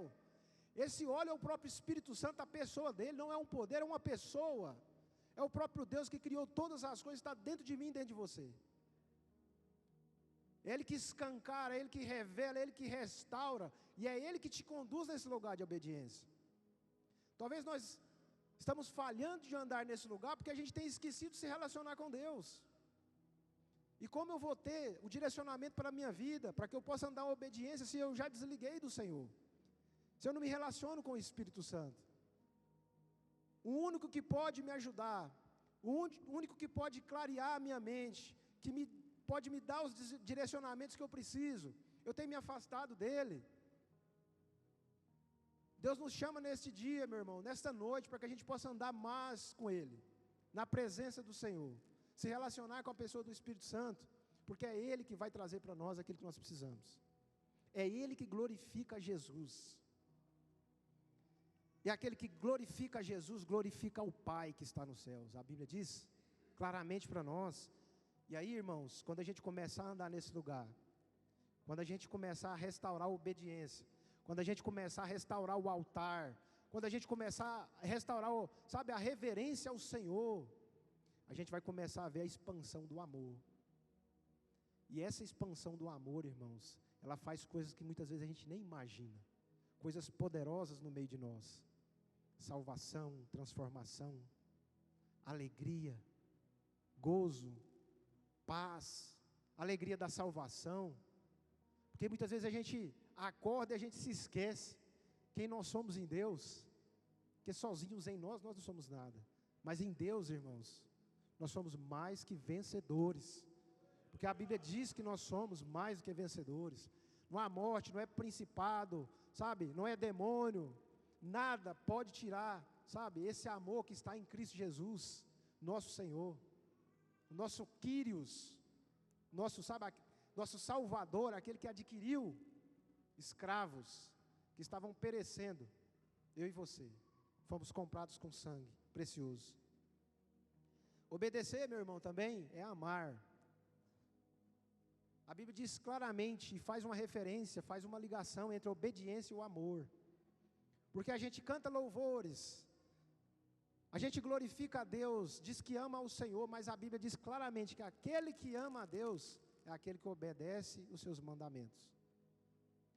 Esse óleo é o próprio Espírito Santo, a pessoa dele, não é um poder, é uma pessoa. É o próprio Deus que criou todas as coisas, está dentro de mim, dentro de você. É Ele que escancara, é Ele que revela, é Ele que restaura, e é Ele que te conduz nesse lugar de obediência. Talvez nós estamos falhando de andar nesse lugar, porque a gente tem esquecido de se relacionar com Deus. E como eu vou ter o direcionamento para a minha vida, para que eu possa andar em obediência, se eu já desliguei do Senhor? Se eu não me relaciono com o Espírito Santo? O único que pode me ajudar, o único que pode clarear a minha mente, que pode me dar os direcionamentos que eu preciso, eu tenho me afastado dEle. Deus nos chama neste dia, meu irmão, nesta noite, para que a gente possa andar mais com Ele, na presença do Senhor, se relacionar com a pessoa do Espírito Santo, porque é Ele que vai trazer para nós aquilo que nós precisamos. É Ele que glorifica Jesus. E aquele que glorifica Jesus, glorifica o Pai que está nos céus. A Bíblia diz claramente para nós. E aí, irmãos, quando a gente começar a andar nesse lugar, quando a gente começar a restaurar a obediência, quando a gente começar a restaurar o altar, quando a gente começar a restaurar, sabe, a reverência ao Senhor, a gente vai começar a ver a expansão do amor. E essa expansão do amor, irmãos, ela faz coisas que muitas vezes a gente nem imagina. Coisas poderosas no meio de nós. Salvação, transformação, alegria, gozo, paz, alegria da salvação. Porque muitas vezes a gente acorda e a gente se esquece quem nós somos em Deus. Porque sozinhos em nós não somos nada. Mas em Deus, irmãos, nós somos mais que vencedores. Porque a Bíblia diz que nós somos mais do que vencedores. Não há morte, não é principado, sabe? Não é demônio. Nada pode tirar, sabe, esse amor que está em Cristo Jesus, nosso Senhor, o nosso Kyrios, nosso Salvador, aquele que adquiriu escravos que estavam perecendo. Eu e você fomos comprados com sangue precioso. Obedecer, meu irmão, também é amar. A Bíblia diz claramente e faz uma referência, faz uma ligação entre a obediência e o amor. Porque a gente canta louvores, a gente glorifica a Deus, diz que ama ao Senhor, mas a Bíblia diz claramente que aquele que ama a Deus é aquele que obedece os seus mandamentos.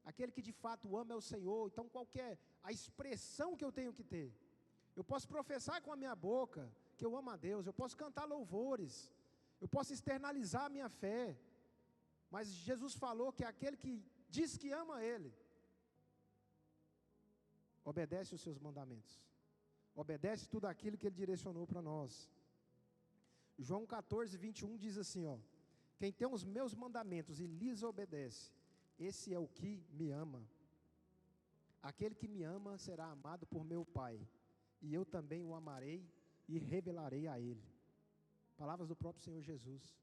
Aquele que de fato ama é o Senhor. Então qual que é a expressão que eu tenho que ter? Eu posso professar com a minha boca que eu amo a Deus, eu posso cantar louvores, eu posso externalizar a minha fé, mas Jesus falou que aquele que diz que ama Ele, obedece os seus mandamentos, obedece tudo aquilo que Ele direcionou para nós. João 14, 21 diz assim, ó: quem tem os meus mandamentos e lhes obedece, esse é o que me ama. Aquele que me ama será amado por meu Pai, e eu também o amarei e revelarei a Ele. Palavras do próprio Senhor Jesus.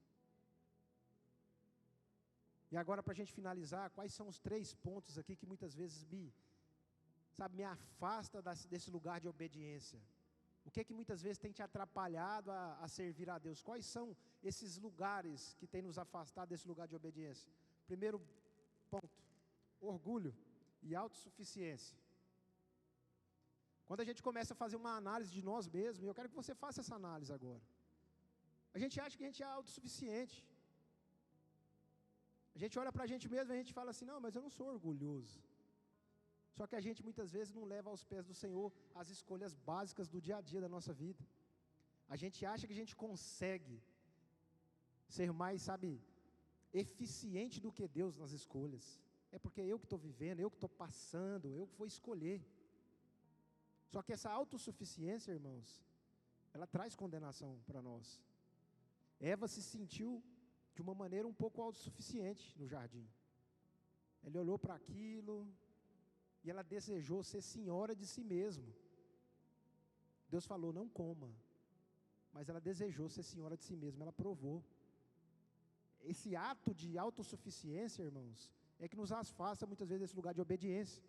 E agora, para a gente finalizar, quais são os 3 pontos aqui que muitas vezes me afasta desse lugar de obediência? O que muitas vezes tem te atrapalhado a servir a Deus? Quais são esses lugares que tem nos afastado desse lugar de obediência? Primeiro ponto, orgulho e autossuficiência. Quando a gente começa a fazer uma análise de nós mesmos, e eu quero que você faça essa análise agora. A gente acha que a gente é autossuficiente. A gente olha para a gente mesmo e a gente fala assim, não, mas eu não sou orgulhoso. Só que a gente muitas vezes não leva aos pés do Senhor as escolhas básicas do dia a dia da nossa vida. A gente acha que a gente consegue ser mais, eficiente do que Deus nas escolhas. É porque eu que estou vivendo, eu que estou passando, eu que vou escolher. Só que essa autossuficiência, irmãos, ela traz condenação para nós. Eva se sentiu de uma maneira um pouco autossuficiente no jardim. Ela olhou para aquilo e ela desejou ser senhora de si mesma. Deus falou, não coma. Mas ela desejou ser senhora de si mesma, ela provou. Esse ato de autossuficiência, irmãos, é que nos afasta muitas vezes desse lugar de obediência.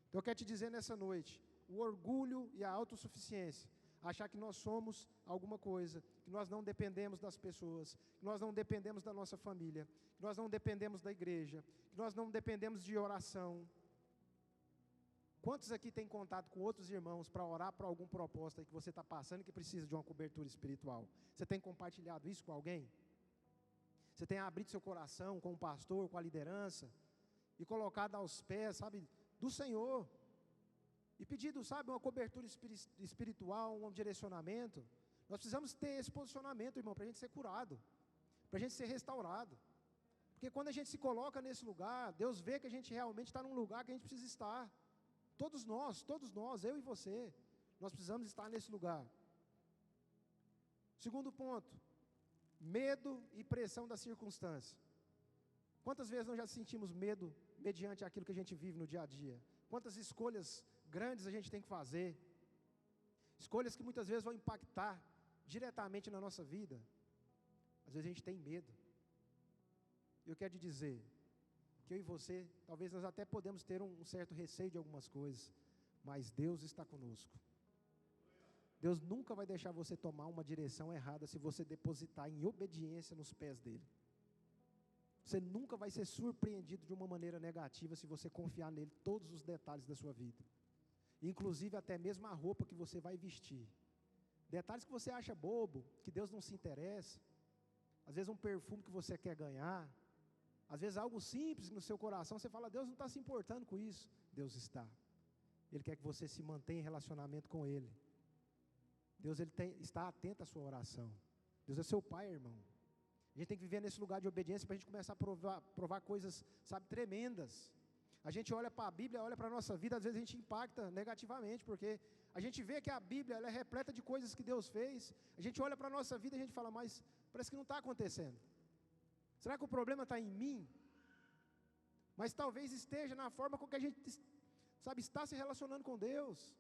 Então eu quero te dizer nessa noite, o orgulho e a autossuficiência, achar que nós somos alguma coisa, que nós não dependemos das pessoas, que nós não dependemos da nossa família, que nós não dependemos da igreja, que nós não dependemos de oração. Quantos aqui têm contato com outros irmãos para orar por algum propósito aí que você está passando e que precisa de uma cobertura espiritual? Você tem compartilhado isso com alguém? Você tem abrido seu coração com o pastor, com a liderança, e colocado aos pés, sabe, do Senhor, e pedido, sabe, uma cobertura espiritual, um direcionamento? Nós precisamos ter esse posicionamento, irmão, para a gente ser curado, para a gente ser restaurado. Porque quando a gente se coloca nesse lugar, Deus vê que a gente realmente está num lugar que a gente precisa estar. Todos nós, eu e você, nós precisamos estar nesse lugar. Segundo ponto, medo e pressão da circunstância. Quantas vezes nós já sentimos medo mediante aquilo que a gente vive no dia a dia? Quantas escolhas grandes a gente tem que fazer? Escolhas que muitas vezes vão impactar diretamente na nossa vida. Às vezes a gente tem medo. Eu quero te dizer que eu e você, talvez nós até podemos ter um certo receio de algumas coisas, mas Deus está conosco. Deus nunca vai deixar você tomar uma direção errada se você depositar em obediência nos pés dEle. Você nunca vai ser surpreendido de uma maneira negativa se você confiar nele todos os detalhes da sua vida. Inclusive até mesmo a roupa que você vai vestir. Detalhes que você acha bobo, que Deus não se interessa. Às vezes um perfume que você quer ganhar. Às vezes algo simples no seu coração, você fala, Deus não está se importando com isso. Deus está. Ele quer que você se mantenha em relacionamento com Ele. Deus está atento à sua oração. Deus é seu Pai, irmão. A gente tem que viver nesse lugar de obediência para a gente começar a provar coisas, sabe, tremendas. A gente olha para a Bíblia, olha para a nossa vida, às vezes a gente impacta negativamente, porque a gente vê que a Bíblia ela é repleta de coisas que Deus fez. A gente olha para a nossa vida e a gente fala, mas parece que não está acontecendo. Será que o problema está em mim? Mas talvez esteja na forma com que a gente, sabe, está se relacionando com Deus,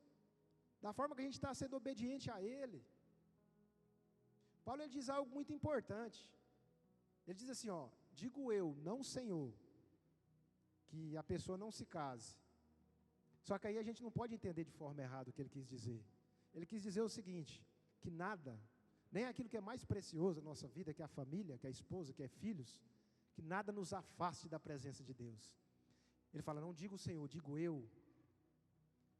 da forma que a gente está sendo obediente a Ele. Paulo ele diz algo muito importante. Ele diz assim, ó, digo eu, não Senhor, que a pessoa não se case. Só que aí a gente não pode entender de forma errada o que ele quis dizer. Ele quis dizer o seguinte, que nada, nem aquilo que é mais precioso na nossa vida, que é a família, que é a esposa, que é filhos, que nada nos afaste da presença de Deus. Ele fala, não digo Senhor, digo eu,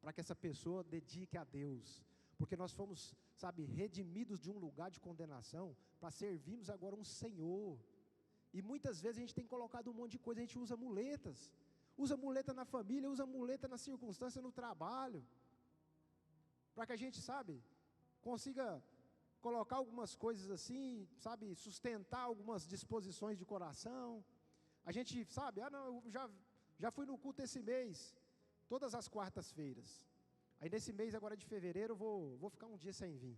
para que essa pessoa dedique a Deus, porque nós fomos, sabe, redimidos de um lugar de condenação, para servirmos agora um Senhor. E muitas vezes a gente tem colocado um monte de coisa, a gente usa muleta na família, usa muleta na circunstância, no trabalho, para que a gente, sabe, consiga colocar algumas coisas assim, sabe, sustentar algumas disposições de coração. A gente, sabe, não, eu já fui no culto esse mês, todas as quartas-feiras. Aí nesse mês agora de fevereiro eu vou ficar um dia sem vir.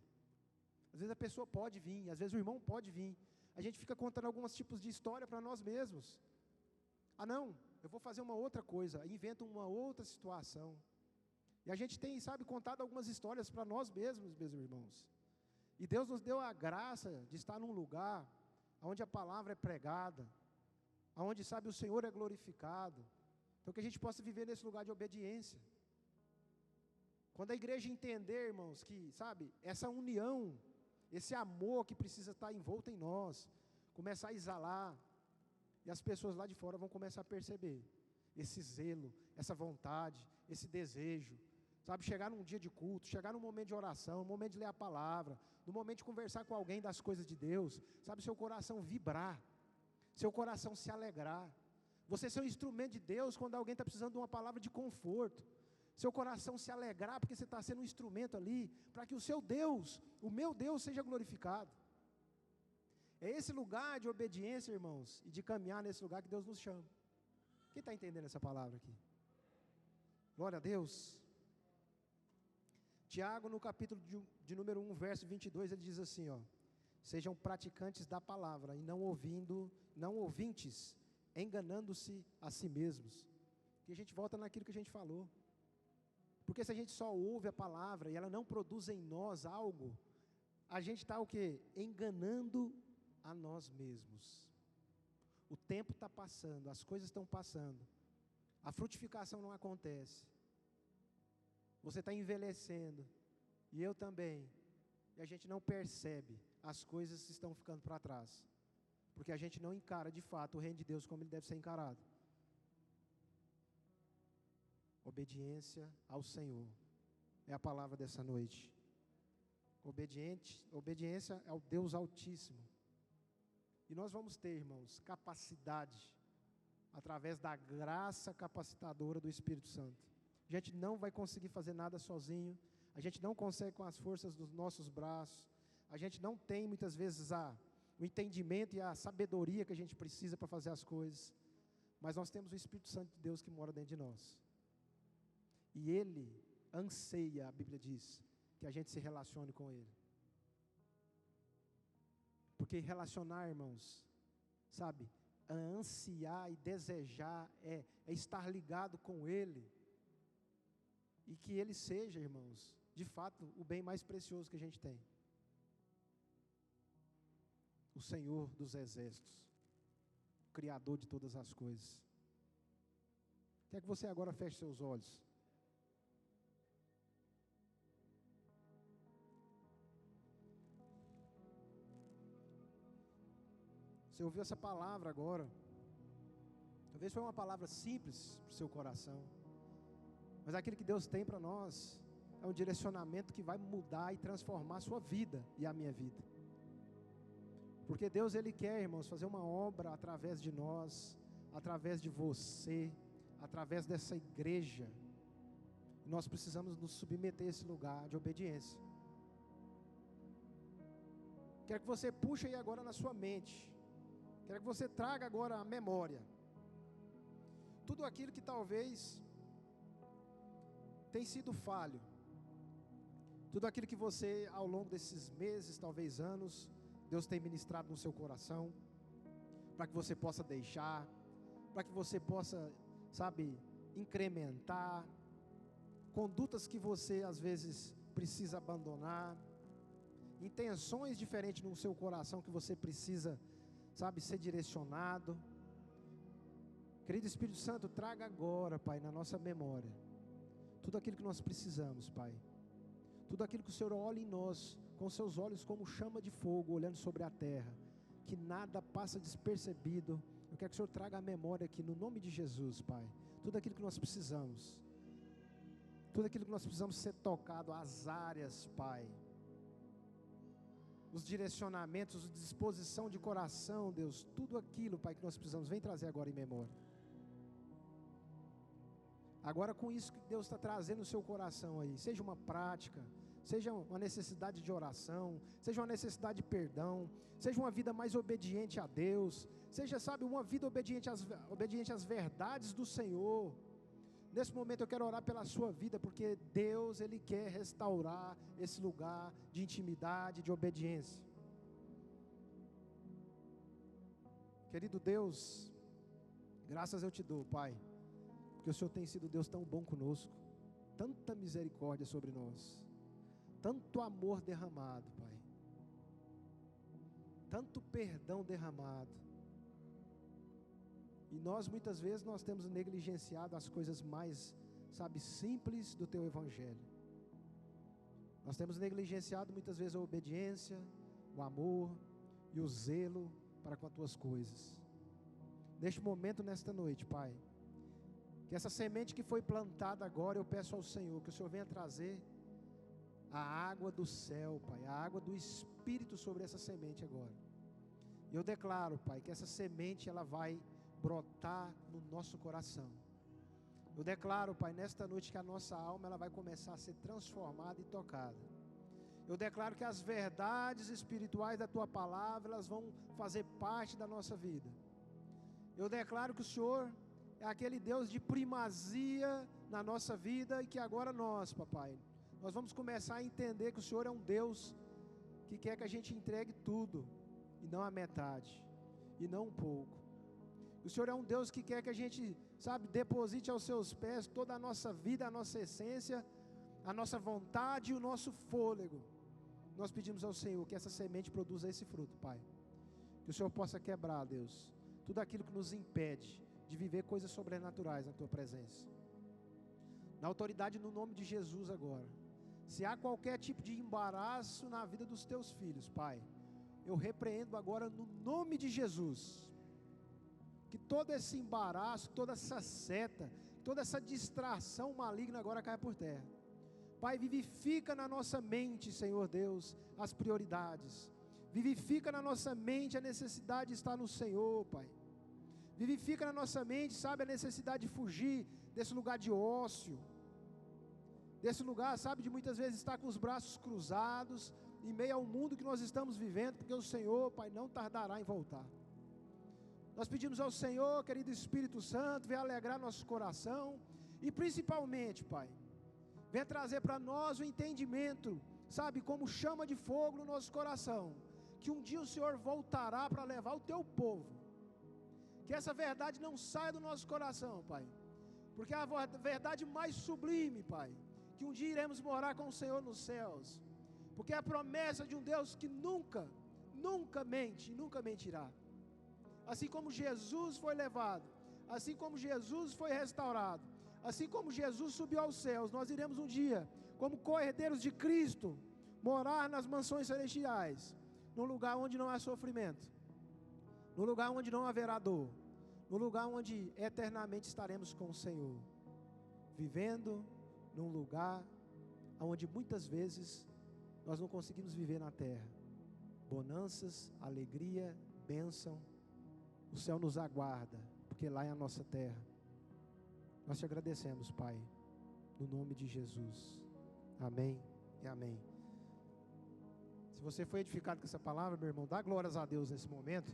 Às vezes a pessoa pode vir, às vezes o irmão pode vir. A gente fica contando alguns tipos de história para nós mesmos. Ah não, eu vou fazer uma outra coisa, invento uma outra situação. E a gente tem, sabe, contado algumas histórias para nós mesmos, meus irmãos. E Deus nos deu a graça de estar num lugar onde a palavra é pregada, onde, sabe, o Senhor é glorificado. Então que a gente possa viver nesse lugar de obediência. Quando a igreja entender, irmãos, que, sabe, essa união, esse amor que precisa estar envolto em nós, começar a exalar, e as pessoas lá de fora vão começar a perceber esse zelo, essa vontade, esse desejo, sabe, chegar num dia de culto, chegar num momento de oração, no momento de ler a palavra, no momento de conversar com alguém das coisas de Deus, sabe, seu coração vibrar, seu coração se alegrar, você ser um instrumento de Deus quando alguém está precisando de uma palavra de conforto, seu coração se alegrar porque você está sendo um instrumento ali, para que o seu Deus, o meu Deus seja glorificado. É esse lugar de obediência, irmãos, e de caminhar nesse lugar que Deus nos chama. Quem está entendendo essa palavra aqui? Glória a Deus. Tiago, no capítulo de número 1, verso 22, ele diz assim, ó, sejam praticantes da palavra e não ouvintes, enganando-se a si mesmos. E a gente volta naquilo que a gente falou. Porque se a gente só ouve a palavra e ela não produz em nós algo, a gente está o quê? Enganando a nós mesmos. O tempo está passando, as coisas estão passando, a frutificação não acontece, você está envelhecendo, e eu também, e a gente não percebe, as coisas estão ficando para trás, porque a gente não encara de fato o reino de Deus como ele deve ser encarado. Obediência ao Senhor é a palavra dessa noite. Obediência ao Deus Altíssimo. E nós vamos ter, irmãos, capacidade, através da graça capacitadora do Espírito Santo. A gente não vai conseguir fazer nada sozinho, a gente não consegue com as forças dos nossos braços, a gente não tem muitas vezes o entendimento e a sabedoria que a gente precisa para fazer as coisas, mas nós temos o Espírito Santo de Deus que mora dentro de nós. E Ele anseia, a Bíblia diz, que a gente se relacione com Ele. Porque relacionar, irmãos, sabe, ansiar e desejar é estar ligado com Ele, e que Ele seja, irmãos, de fato, o bem mais precioso que a gente tem. O Senhor dos exércitos, o Criador de todas as coisas. Quer que você agora feche seus olhos. Você ouviu essa palavra agora, talvez foi uma palavra simples para o seu coração, mas aquilo que Deus tem para nós é um direcionamento que vai mudar e transformar a sua vida e a minha vida. Porque Deus, Ele quer, irmãos, fazer uma obra através de nós, através de você, através dessa igreja. Nós precisamos nos submeter a esse lugar de obediência. Quero que você puxe aí agora na sua mente, quero que você traga agora a memória, tudo aquilo que talvez tem sido falho, tudo aquilo que você, ao longo desses meses, talvez anos, Deus tem ministrado no seu coração, para que você possa deixar, para que você possa, sabe, incrementar, condutas que você às vezes precisa abandonar, intenções diferentes no seu coração que você precisa, sabe, ser direcionado. Querido Espírito Santo, traga agora, Pai, na nossa memória, tudo aquilo que nós precisamos, Pai, tudo aquilo que o Senhor olha em nós, com seus olhos como chama de fogo, olhando sobre a terra, que nada passa despercebido. Eu quero que o Senhor traga a memória aqui, no nome de Jesus, Pai, tudo aquilo que nós precisamos, tudo aquilo que nós precisamos ser tocado, as áreas, Pai, os direcionamentos, a disposição de coração, Deus, tudo aquilo, Pai, que nós precisamos, vem trazer agora em memória. Agora com isso que Deus está trazendo no seu coração aí, seja uma prática, seja uma necessidade de oração, seja uma necessidade de perdão, seja uma vida mais obediente a Deus, seja, sabe, uma vida obediente às verdades do Senhor. Nesse momento eu quero orar pela sua vida, porque Deus, Ele quer restaurar esse lugar de intimidade, de obediência. Querido Deus, graças eu te dou, Pai, porque o Senhor tem sido Deus tão bom conosco, tanta misericórdia sobre nós, tanto amor derramado, Pai, tanto perdão derramado, e nós muitas vezes nós temos negligenciado as coisas mais, sabe, simples do Teu Evangelho. Nós temos negligenciado muitas vezes a obediência, o amor e o zelo para com as Tuas coisas. Neste momento, nesta noite, Pai, que essa semente que foi plantada agora, eu peço ao Senhor que o Senhor venha trazer a água do céu, Pai, a água do Espírito sobre essa semente agora. Eu declaro, Pai, que essa semente ela vai brotar no nosso coração. Eu declaro, Pai, nesta noite que a nossa alma ela vai começar a ser transformada e tocada. Eu declaro que as verdades espirituais da Tua palavra elas vão fazer parte da nossa vida. Eu declaro que o Senhor é aquele Deus de primazia na nossa vida e que agora nós, Papai, nós vamos começar a entender que o Senhor é um Deus que quer que a gente entregue tudo e não a metade, e não um pouco. O Senhor é um Deus que quer que a gente, sabe, deposite aos Seus pés toda a nossa vida, a nossa essência, a nossa vontade e o nosso fôlego. Nós pedimos ao Senhor que essa semente produza esse fruto, Pai. Que o Senhor possa quebrar, Deus, tudo aquilo que nos impede de viver coisas sobrenaturais na Tua presença. Na autoridade, no nome de Jesus agora, se há qualquer tipo de embaraço na vida dos Teus filhos, Pai, eu repreendo agora no nome de Jesus, que todo esse embaraço, toda essa seta, toda essa distração maligna agora caia por terra. Pai, vivifica na nossa mente, Senhor Deus, as prioridades. Vivifica na nossa mente a necessidade de estar no Senhor, Pai. Vivifica na nossa mente, sabe, a necessidade de fugir desse lugar de ócio, desse lugar, sabe, de muitas vezes estar com os braços cruzados, em meio ao mundo que nós estamos vivendo, porque o Senhor, Pai, não tardará em voltar. Nós pedimos ao Senhor, querido Espírito Santo, venha alegrar nosso coração, e principalmente, Pai, venha trazer para nós o entendimento, sabe, como chama de fogo no nosso coração, que um dia o Senhor voltará para levar o Teu povo. Que essa verdade não saia do nosso coração, Pai, porque é a verdade mais sublime, Pai, que um dia iremos morar com o Senhor nos céus, porque é a promessa de um Deus que nunca mente e nunca mentirá. Assim como Jesus foi levado, assim como Jesus foi restaurado, assim como Jesus subiu aos céus, nós iremos um dia, como co-herdeiros de Cristo, morar nas mansões celestiais, num lugar onde não há sofrimento, no lugar onde não haverá dor, no lugar onde eternamente estaremos com o Senhor, vivendo num lugar onde muitas vezes nós não conseguimos viver na terra. Bonanças, alegria, bênção, o céu nos aguarda, porque lá é a nossa terra. Nós te agradecemos, Pai, no nome de Jesus. Amém e amém. Se você foi edificado com essa palavra, meu irmão, dá glórias a Deus nesse momento.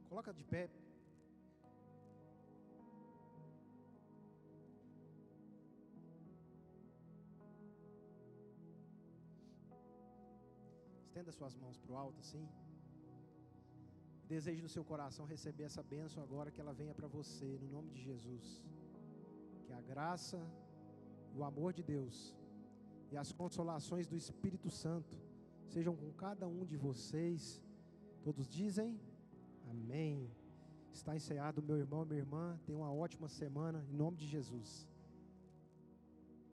Coloca de pé. Estenda suas mãos para o alto assim. Deseje no seu coração receber essa bênção agora, que ela venha para você, no nome de Jesus. Que a graça, o amor de Deus e as consolações do Espírito Santo sejam com cada um de vocês. Todos dizem amém. Está encerrado, meu irmão, minha irmã. Tenha uma ótima semana, em nome de Jesus.